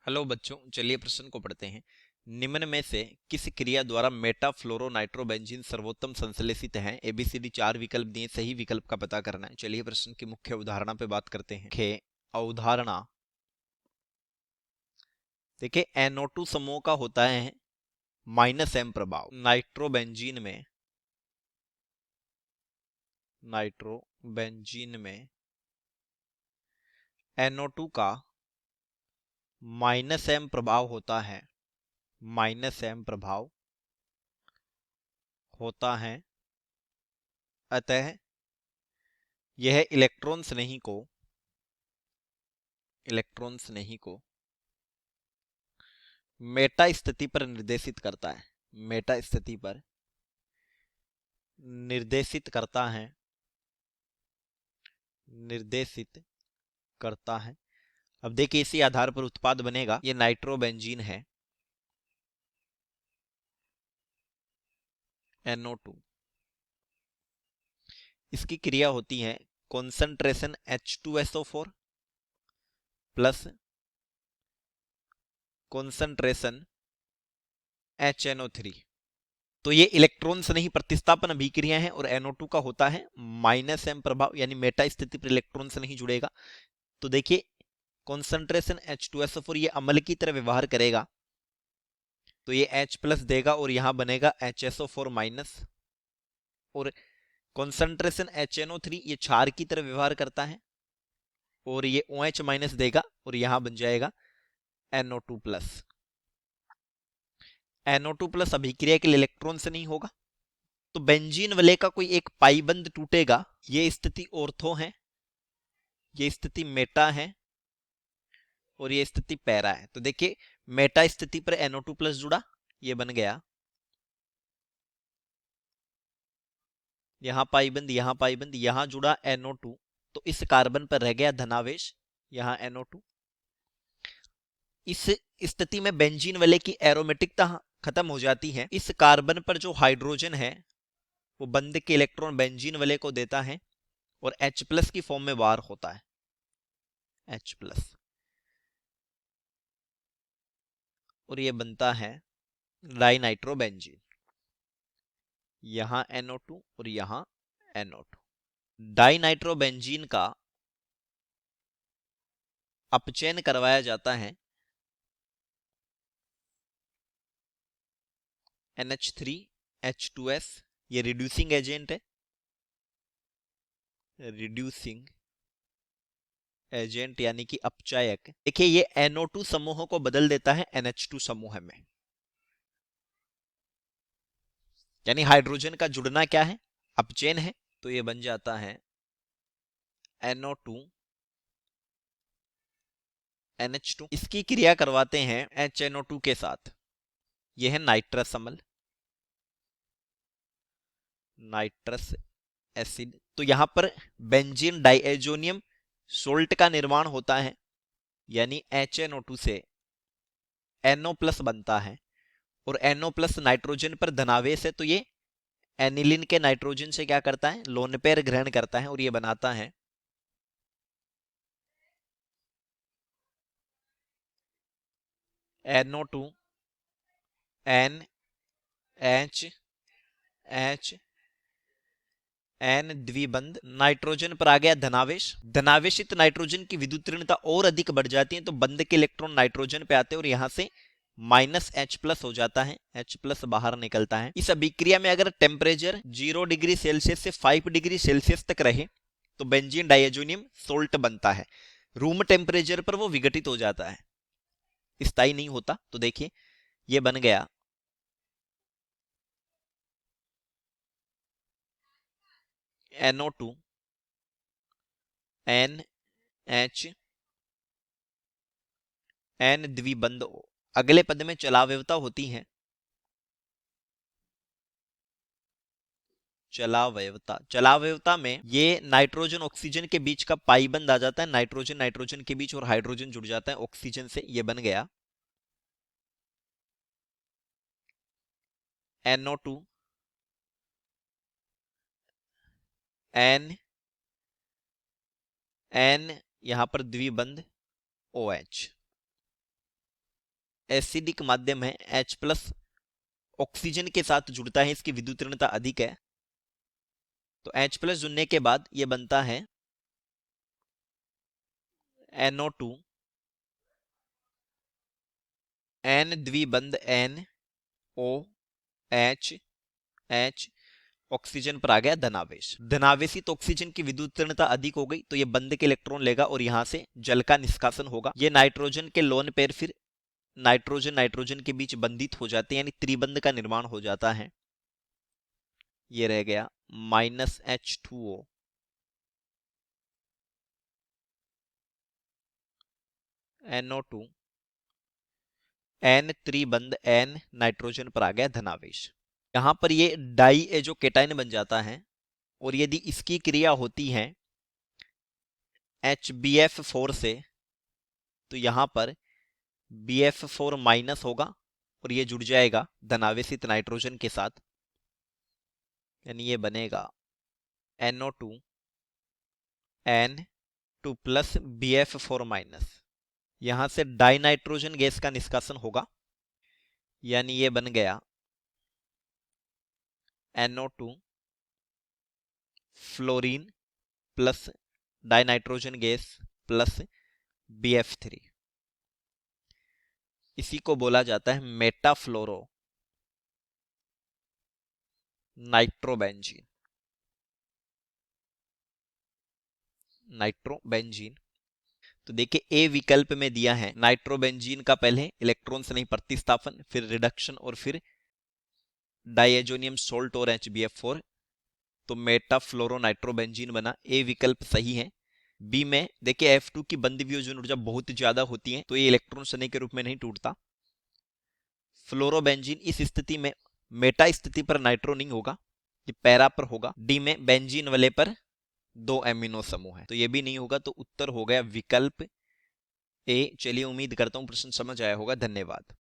Hello बच्चों, चलिए प्रश्न को पढ़ते हैं। निम्न में से किस क्रिया द्वारा मेटाफ्लोरोनाइट्रोबेंजीन सर्वोत्तम संश्लेषित है? एबीसीडी 4 विकल्प दिए, सही विकल्प का पता करना है। चलिए प्रश्न की मुख्य अवधारणा पे बात करते हैं। अवधारणा देखिए, NO2 समूह का होता है -M प्रभाव। नाइट्रोबेंजीन में NO2 का -M प्रभाव होता है। -M प्रभाव होता है, अतः यह इलेक्ट्रॉन्स नहीं को मेटा स्थिति पर निर्देशित करता है। मेटा स्थिति पर निर्देशित करता है निर्देशित करता है। अब देखिए, इसी आधार पर उत्पाद बनेगा। ये नाइट्रोबेंजीन है, NO2। इसकी क्रिया होती है concentration H2SO4 plus concentration HNO3। तो ये इलेक्ट्रॉन्स नहीं, प्रतिस्थापन अभिक्रिया है और NO2 का होता है -M प्रभाव, यानी मेटा स्थिति पर इलेक्ट्रॉन्स नहीं जुड़ेगा। तो देखिए, कॉन्सेंट्रेशन H2SO4 ये अम्ल की तरह व्यवहार करेगा, तो ये H+ देगा और यहां बनेगा HSO4-। और कॉन्सेंट्रेशन HNO3 ये क्षार की तरह व्यवहार करता है और ये OH- देगा और यहां बन जाएगा NO2+। NO2+ अभिक्रिया के लिए इलेक्ट्रॉन से नहीं होगा, तो बेंजीन वलय का कोई एक पाईबंद टूटेगा। ये स्थिति ऑर्थो है, ये स्थिति मेटा है और ये स्थिति पैरा है। तो देखिए, मेटा स्थिति पर NO2+ जुड़ा, ये बन गया। यहां पाईबंद, यहां पाईबंद, यहां जुड़ा NO2, तो इस कार्बन पर रह गया धनावेश, यहां NO2। इस स्थिति में बेंजीन वलय की एरोमेटिकता खत्म हो जाती है। इस कार्बन पर जो हाइड्रोजन है वो बंध के इलेक्ट्रॉन बेंजीन वलय को देता है और H+ की फॉर्म में बाहर होता है, H+। और ये बनता है डाइनाइट्रोबेंजीन। यहां NO2 और यहां NO2। डाइनाइट्रोबेंजीन का अपचयन करवाया जाता है NH3H2S, ये रिड्यूसिंग एजेंट है, रिड्यूसिंग एजेंट यानी कि अपचायक। देखिए, ये NO2 समूह को बदल देता है NH2 समूह में, यानी हाइड्रोजन का जुड़ना क्या है, अपचयन है। तो ये बन जाता है NO2 NH2। इसकी क्रिया करवाते हैं HNO2 के साथ, यह है नाइट्रस अम्ल, नाइट्रस एसिड। तो यहां पर बेंजीन डाइएजोनियम सोल्ट का निर्माण होता है, यानी HNO2 से NO+ बनता है और NO+ नाइट्रोजन पर धनावेश है, तो ये एनिलीन के नाइट्रोजन से क्या करता है, लोन पेयर ग्रहण करता है और ये बनाता है NO2 NH N द्विबंध। नाइट्रोजन पर आ गया धनावेश। धनावेशित नाइट्रोजन की विद्युत ऋणता और अधिक बढ़ जाती है, तो बंध के इलेक्ट्रॉन नाइट्रोजन पे आते हैं और यहां से -H+ हो जाता है, H+ बाहर निकलता है। इस अभिक्रिया में अगर टेम्परेचर 0 डिग्री सेल्सियस से 5 डिग्री सेल्सियस तक रहे तो बेंजीन डाइएजोनियम सोल्ट बनता है। रूम टेम्परेचर पर वो विघटित हो जाता है, स्थायी नहीं होता। तो देखिए, ये बन गया NO2 NH N द्विबंध। अगले पद में चलावयवता होती है, चलावयवता में ये नाइट्रोजन ऑक्सीजन के बीच का पाई बंद आ जाता है, नाइट्रोजन नाइट्रोजन के बीच और हाइड्रोजन जुड़ जाता है ऑक्सीजन से, ये बन गया NO2 N N, यहां पर द्विबंध OH। एसिडिक माध्यम है, H+ ऑक्सीजन के साथ जुड़ता है, इसकी विद्युतीरणता अधिक है। तो H+ जुड़ने के बाद ये बनता है NO2, N द्विबंध NOH, H, oxygen पर आ गया धनावेश। धनावेशित ऑक्सीजन की विद्युतीरणता अधिक हो गई तो ये बंध के इलेक्ट्रॉन लेगा और यहां से जल का निष्कासन होगा। ये नाइट्रोजन के लोन पेयर फिर नाइट्रोजन नाइट्रोजन के बीच बंधित हो जाते हैं, यानी त्रिबंध का निर्माण हो जाता है। ये रह गया -H2O, NO2, N त्रिबंध N, nitrogen पर आ गया धनावेश। यहां पर ये डाई एजो केटाइन बन जाता है और यदि इसकी क्रिया होती है HbF4 से तो यहां पर BF4- होगा और ये जुड़ जाएगा धनावेशित नाइट्रोजन के साथ, यानी ये बनेगा NO2 N2 प्लस BF4-। यहां से डाई नाइट्रोजन गैस का निष्कासन होगा, यानी ये बन गया NO2 fluorine plus die nitrogen gas plus BF3। इसी को बोला जाता है मेटाफ्लोरो नाइट्रोबेंजीन। नाइट्रोबेंजीन तो देखिए ए विकल्प में दिया है नाइट्रोबेंजीन का पहले इलेक्ट्रॉन से नहीं प्रतिस्थापन, फिर रिडक्शन और फिर डाइएजोनियम सोल्ट और HbF4, तो मेटाफ्लोरो नाइट्रोबेंजीन बना। ए विकल्प सही है। बी में देखिए F2 की बंद वियोजन ऊर्जा बहुत ज्यादा होती है तो ये इलेक्ट्रॉन शनि के रूप में नहीं टूटता। फ्लोरोबेंजीन इस स्थिति में मेटा स्थिति पर नाइट्रो नहीं होगा, ये पैरा पर होगा। डी में बेंजीन वाले पर 2 एमिनो समूह है तो ये भी नहीं होगा, तो उत्तर हो गया विकल्प ए। चलिए उम्मीद करता हूं प्रश्न समझ आया होगा। धन्यवाद।